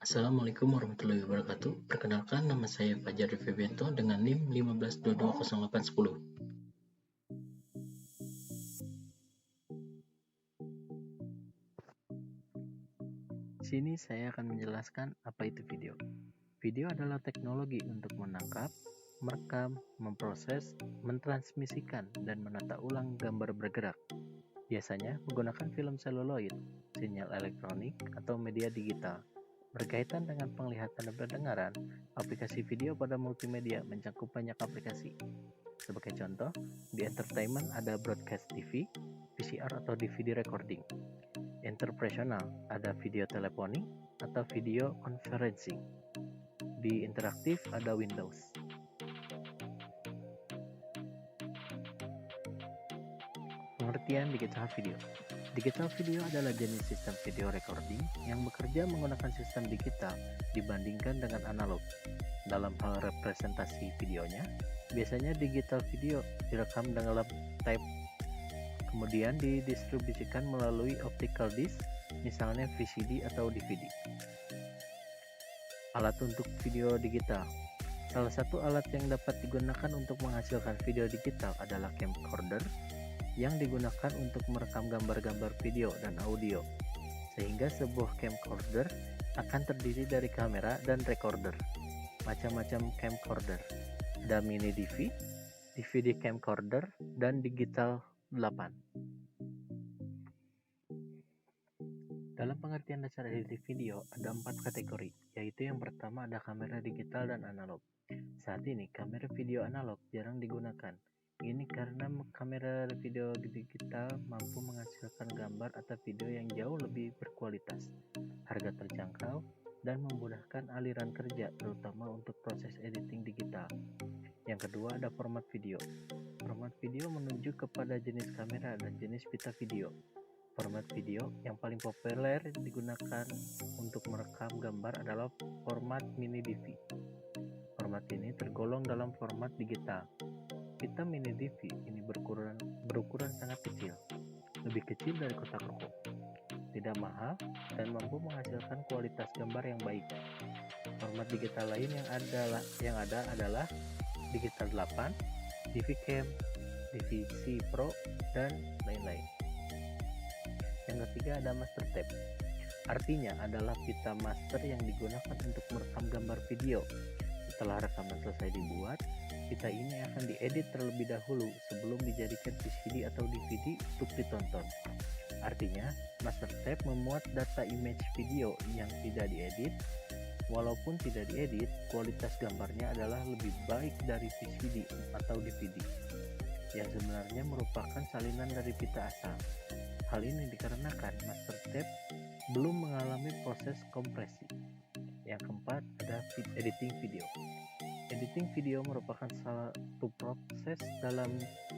Assalamualaikum warahmatullahi wabarakatuh. Perkenalkan, nama saya Fajar Febianto dengan NIM 15220810. Sini saya akan menjelaskan apa itu video. Video adalah teknologi untuk menangkap, merekam, memproses, mentransmisikan, dan menata ulang gambar bergerak. Biasanya menggunakan film seluloid, sinyal elektronik, atau media digital. Berkaitan dengan penglihatan dan pendengaran, aplikasi video pada multimedia mencakup banyak aplikasi. Sebagai contoh, di entertainment ada broadcast TV, VCR atau DVD recording. Interpersonal ada video teleponi atau video conferencing. Di interaktif ada Windows. Pengertian digital video. Digital video adalah jenis sistem video recording yang bekerja menggunakan sistem digital dibandingkan dengan analog. Dalam hal representasi videonya, biasanya digital video direkam dalam tape, kemudian didistribusikan melalui optical disc, misalnya VCD atau DVD. Alat untuk video digital. Salah satu alat yang dapat digunakan untuk menghasilkan video digital adalah camcorder, yang digunakan untuk merekam gambar-gambar video dan audio, sehingga sebuah camcorder akan terdiri dari kamera dan recorder. Macam-macam camcorder, ada mini DV, DVD camcorder, dan digital 8. Dalam pengertian dasar editing video, ada 4 kategori, yaitu yang pertama ada kamera digital dan analog. Saat ini, kamera video analog jarang digunakan. Ini karena kamera video digital mampu menghasilkan gambar atau video yang jauh lebih berkualitas, harga terjangkau, dan memudahkan aliran kerja, terutama untuk proses editing digital. Yang kedua ada format video. Format video menunjuk kepada jenis kamera dan jenis pita video. Format video yang paling populer digunakan untuk merekam gambar adalah format mini DV. Format ini tergolong dalam format digital. Pita mini DV ini berukuran sangat kecil, lebih kecil dari kotak rokok, tidak mahal, dan mampu menghasilkan kualitas gambar yang baik. Format digital lain yang ada adalah digital 8, DVCam, DVC Pro, dan lain-lain. Yang ketiga ada master tape. Artinya adalah pita master yang digunakan untuk merekam gambar video. Setelah rekaman selesai dibuat, pita ini akan diedit terlebih dahulu sebelum dijadikan VCD atau DVD untuk ditonton. Artinya, master tape memuat data image video yang tidak diedit. Walaupun tidak diedit, kualitas gambarnya adalah lebih baik dari VCD atau DVD, yang sebenarnya merupakan salinan dari pita asal. Hal ini dikarenakan master tape belum mengalami proses kompresi. Yang keempat ada editing video. Editing video merupakan satu proses dalam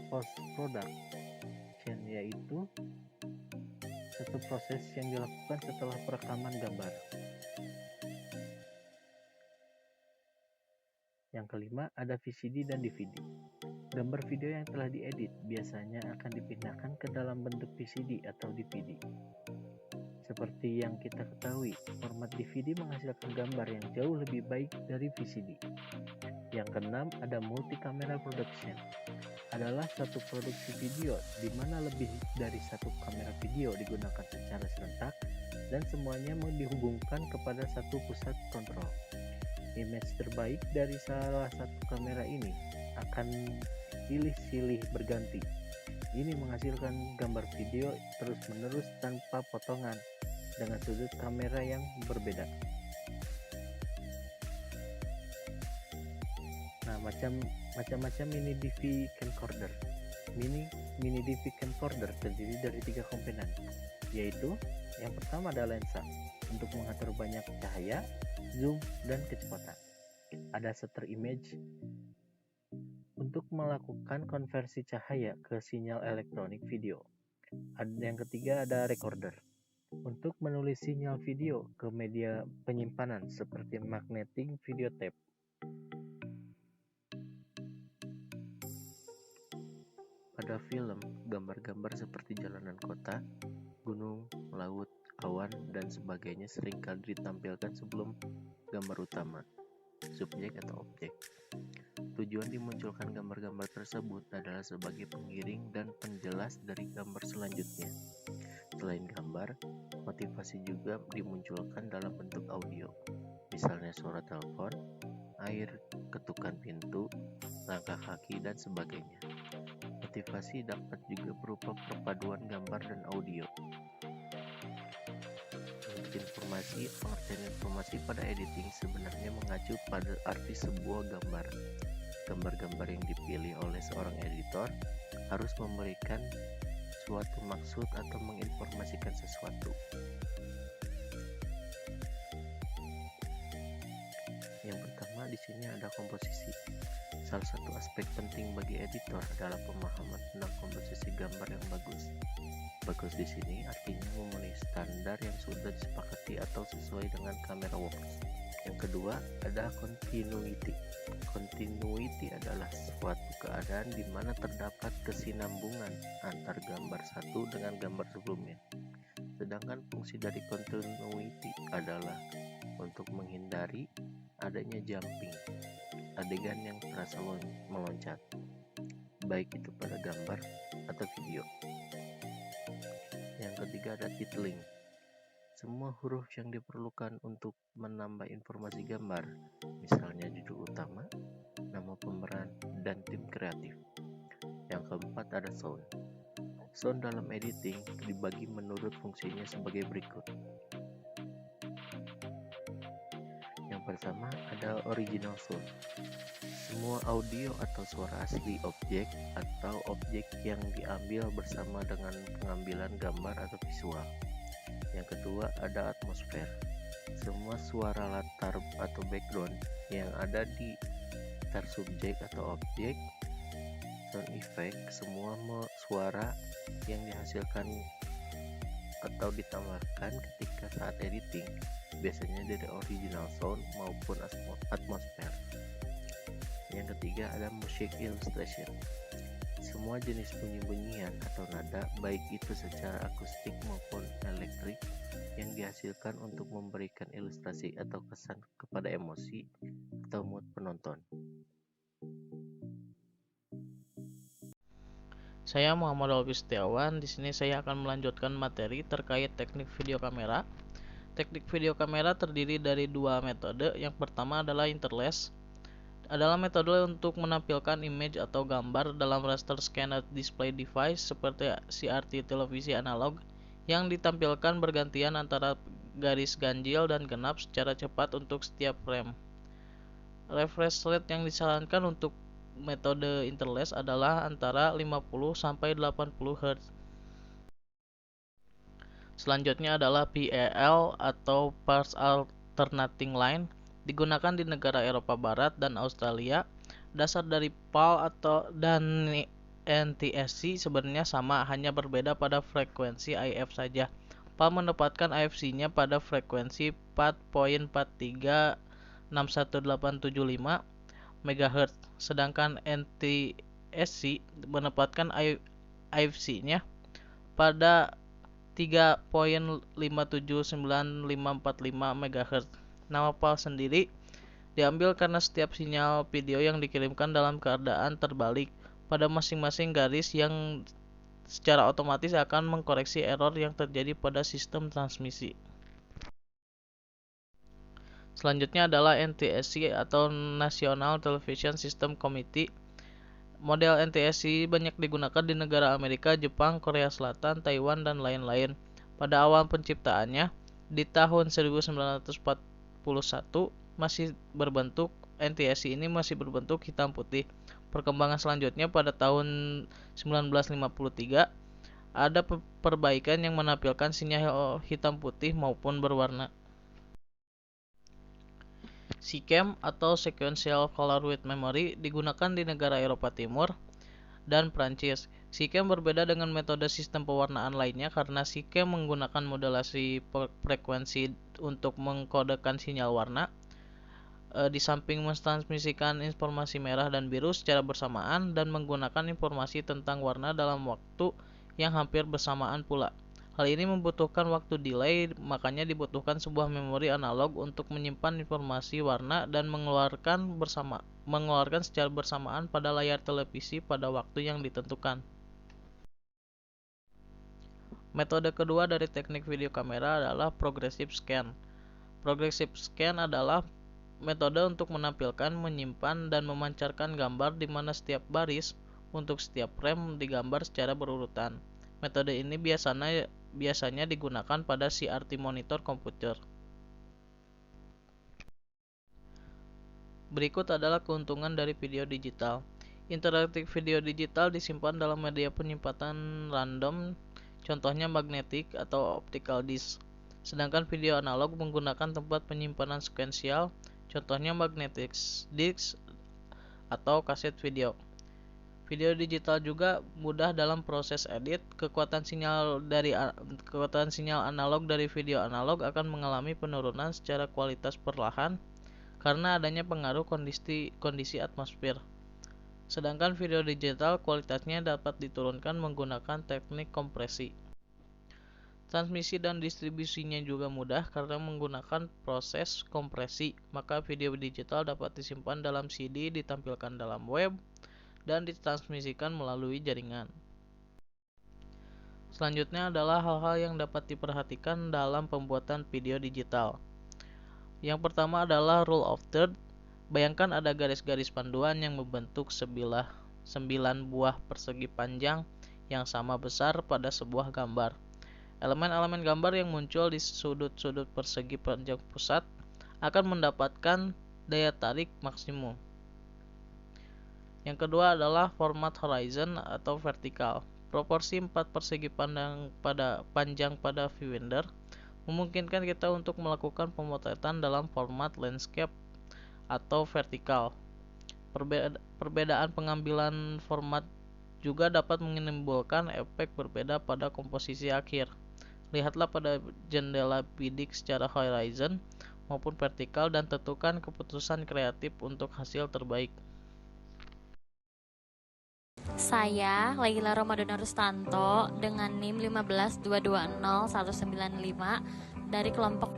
post-production, yaitu satu proses yang dilakukan setelah perekaman gambar. Yang kelima ada VCD dan DVD. Gambar video yang telah diedit biasanya akan dipindahkan ke dalam bentuk VCD atau DVD. Seperti yang kita ketahui, format DVD menghasilkan gambar yang jauh lebih baik dari VCD. Yang keenam ada multi-camera production. Adalah satu produksi video di mana lebih dari satu kamera video digunakan secara serentak dan semuanya dihubungkan kepada satu pusat kontrol. Image terbaik dari salah satu kamera ini akan silih-silih berganti. Ini menghasilkan gambar video terus-menerus tanpa potongan dengan sudut kamera yang berbeda. Nah, macam-macam mini DV camcorder. Mini DV camcorder terdiri dari 3 komponen, yaitu yang pertama ada lensa untuk mengatur banyak cahaya, zoom, dan kecepatan. Ada shutter image untuk melakukan konversi cahaya ke sinyal elektronik video. Yang ketiga ada recorder untuk menulis sinyal video ke media penyimpanan seperti magnetic video tape. Pada film, gambar-gambar seperti jalanan kota, gunung, laut, awan, dan sebagainya seringkali ditampilkan sebelum gambar utama, subjek atau objek. Tujuan dimunculkan gambar-gambar tersebut adalah sebagai pengiring dan penjelas dari gambar selanjutnya. Selain gambar, motivasi juga dimunculkan dalam bentuk audio, misalnya suara telepon, air, ketukan pintu, langkah kaki, dan sebagainya. Motivasi dapat juga berupa perpaduan gambar dan audio. Pengertian informasi pada editing sebenarnya mengacu pada arti sebuah gambar. Gambar-gambar yang dipilih oleh seorang editor harus memberikan suatu maksud atau menginformasikan sesuatu. Yang pertama di sini ada komposisi. Salah satu aspek penting bagi editor adalah pemahaman tentang komposisi gambar yang bagus. Bagus di sini artinya memenuhi standar yang sudah disepakati atau sesuai dengan Camera Works. Yang kedua ada continuity. Continuity adalah suatu keadaan di mana terdapat kesinambungan antar gambar satu dengan gambar sebelumnya. Sedangkan fungsi dari continuity adalah untuk menghindari adanya jumping, adegan yang terasa meloncat, baik itu pada gambar atau video. Yang ketiga ada titling. Semua huruf yang diperlukan untuk menambah informasi gambar, misalnya judul utama, nama pemeran, dan tim kreatif. Yang keempat ada sound. Sound dalam editing dibagi menurut fungsinya sebagai berikut. Yang pertama ada original sound. Semua audio atau suara asli objek atau objek yang diambil bersama dengan pengambilan gambar atau visual. Yang kedua ada atmosfer. Semua suara latar atau background yang ada di sekitar subjek atau objek. Sound effect, semua suara yang dihasilkan atau ditambahkan ketika saat editing, biasanya dari original sound maupun atmosfer. Yang ketiga ada music illustration. Semua jenis bunyi-bunyian atau nada, baik itu secara akustik maupun elektrik, yang dihasilkan untuk memberikan ilustrasi atau kesan kepada emosi atau mood penonton. Saya Muhammad Alwi Setiawan. Di sini saya akan melanjutkan materi terkait teknik video kamera. Teknik video kamera terdiri dari dua metode. Yang pertama adalah interlace. Adalah metode untuk menampilkan image atau gambar dalam raster scanner display device seperti CRT televisi analog yang ditampilkan bergantian antara garis ganjil dan genap secara cepat untuk setiap frame. Refresh rate yang disarankan untuk metode interlace adalah antara 50 sampai 80 Hz. Selanjutnya adalah PAL atau Pulse Alternating Line, digunakan di negara Eropa Barat dan Australia. Dasar dari PAL dan NTSC sebenarnya sama, hanya berbeda pada frekuensi IF saja. PAL menempatkan IFC-nya pada frekuensi 4.4361875 MHz, sedangkan NTSC menempatkan IFC-nya pada 3.57955 MHz. Nama PAL sendiri diambil karena setiap sinyal video yang dikirimkan dalam keadaan terbalik pada masing-masing garis yang secara otomatis akan mengkoreksi error yang terjadi pada sistem transmisi. Selanjutnya adalah NTSC atau National Television System Committee. Model NTSC banyak digunakan di negara Amerika, Jepang, Korea Selatan, Taiwan, dan lain-lain. Pada awal penciptaannya, di tahun 1941, NTSC ini masih berbentuk hitam putih. Perkembangan selanjutnya pada tahun 1953, ada perbaikan yang menampilkan sinyal hitam putih maupun berwarna. SECAM atau Sequential Color with Memory digunakan di negara Eropa Timur dan Prancis. SECAM berbeda dengan metode sistem pewarnaan lainnya karena SECAM menggunakan modulasi frekuensi untuk mengkodekan sinyal warna. Di samping mentransmisikan informasi merah dan biru secara bersamaan dan menggunakan informasi tentang warna dalam waktu yang hampir bersamaan pula. Hal ini membutuhkan waktu delay, makanya dibutuhkan sebuah memori analog untuk menyimpan informasi warna dan mengeluarkan secara bersamaan pada layar televisi pada waktu yang ditentukan. Metode kedua dari teknik video kamera adalah progressive scan. Progressive scan adalah metode untuk menampilkan, menyimpan, dan memancarkan gambar di mana setiap baris untuk setiap frame digambar secara berurutan. Metode ini biasanya digunakan pada CRT monitor komputer. Berikut adalah keuntungan dari video digital. Interaktif video digital disimpan dalam media penyimpanan random, contohnya magnetic atau optical disk. Sedangkan video analog menggunakan tempat penyimpanan sekuensial, contohnya magnetic disk atau kaset video. Video digital juga mudah dalam proses edit. Kekuatan sinyal analog dari video analog akan mengalami penurunan secara kualitas perlahan karena adanya pengaruh kondisi atmosfer. Sedangkan video digital kualitasnya dapat diturunkan menggunakan teknik kompresi. Transmisi dan distribusinya juga mudah karena menggunakan proses kompresi. Maka video digital dapat disimpan dalam CD, ditampilkan dalam web, dan ditransmisikan melalui jaringan. Selanjutnya adalah hal-hal yang dapat diperhatikan dalam pembuatan video digital. Yang pertama adalah rule of third. Bayangkan ada garis-garis panduan yang membentuk 9 buah persegi panjang yang sama besar pada sebuah gambar. Elemen-elemen gambar yang muncul di sudut-sudut persegi panjang pusat akan mendapatkan daya tarik maksimum. Yang kedua adalah format horizon atau vertikal. Proporsi 4 persegi panjang pada viewfinder memungkinkan kita untuk melakukan pemotretan dalam format landscape atau vertikal. Perbedaan pengambilan format juga dapat menimbulkan efek berbeda pada komposisi akhir. Lihatlah pada jendela bidik secara horizon maupun vertikal dan tentukan keputusan kreatif untuk hasil terbaik. Saya Laila Romadona Rustanto dengan NIM 152201995 dari kelompok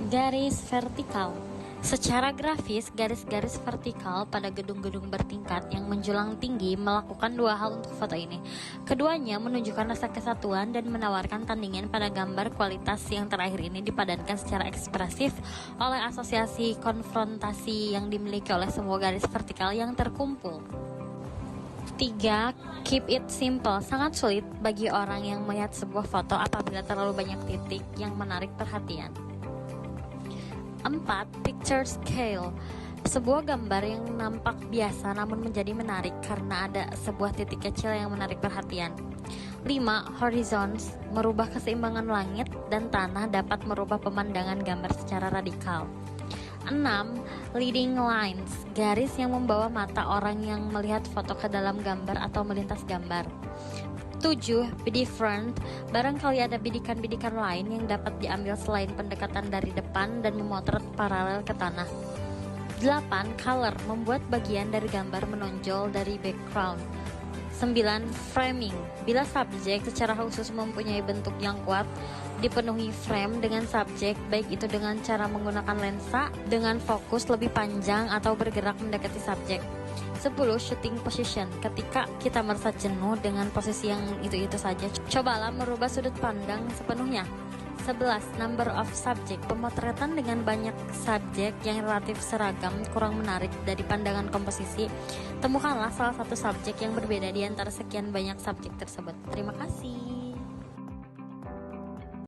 garis vertikal. Secara grafis, garis-garis vertikal pada gedung-gedung bertingkat yang menjulang tinggi melakukan dua hal untuk foto ini. Keduanya menunjukkan rasa kesatuan dan menawarkan tandingan pada gambar. Kualitas yang terakhir ini dipadankan secara ekspresif oleh asosiasi konfrontasi yang dimiliki oleh semua garis vertikal yang terkumpul. 3. Keep it simple. Sangat sulit bagi orang yang melihat sebuah foto apabila terlalu banyak titik yang menarik perhatian. 4. Picture scale. Sebuah gambar yang nampak biasa namun menjadi menarik karena ada sebuah titik kecil yang menarik perhatian. 5. Horizons. Merubah keseimbangan langit dan tanah dapat merubah pemandangan gambar secara radikal. 6. Leading lines. Garis yang membawa mata orang yang melihat foto ke dalam gambar atau melintas gambar. 7. Be different. Barangkali ada bidikan-bidikan lain yang dapat diambil selain pendekatan dari depan dan memotret paralel ke tanah. 8. Color. Membuat bagian dari gambar menonjol dari background. 9. Framing. Bila subjek secara khusus mempunyai bentuk yang kuat, dipenuhi frame dengan subjek, baik itu dengan cara menggunakan lensa dengan fokus lebih panjang atau bergerak mendekati subjek. 10. Shooting position. Ketika kita merasa jenuh dengan posisi yang itu-itu saja, cobalah merubah sudut pandang sepenuhnya. 11. Number of subject. Pemotretan dengan banyak subjek yang relatif seragam kurang menarik dari pandangan komposisi. Temukanlah salah satu subjek yang berbeda di antara sekian banyak subjek tersebut. Terima kasih.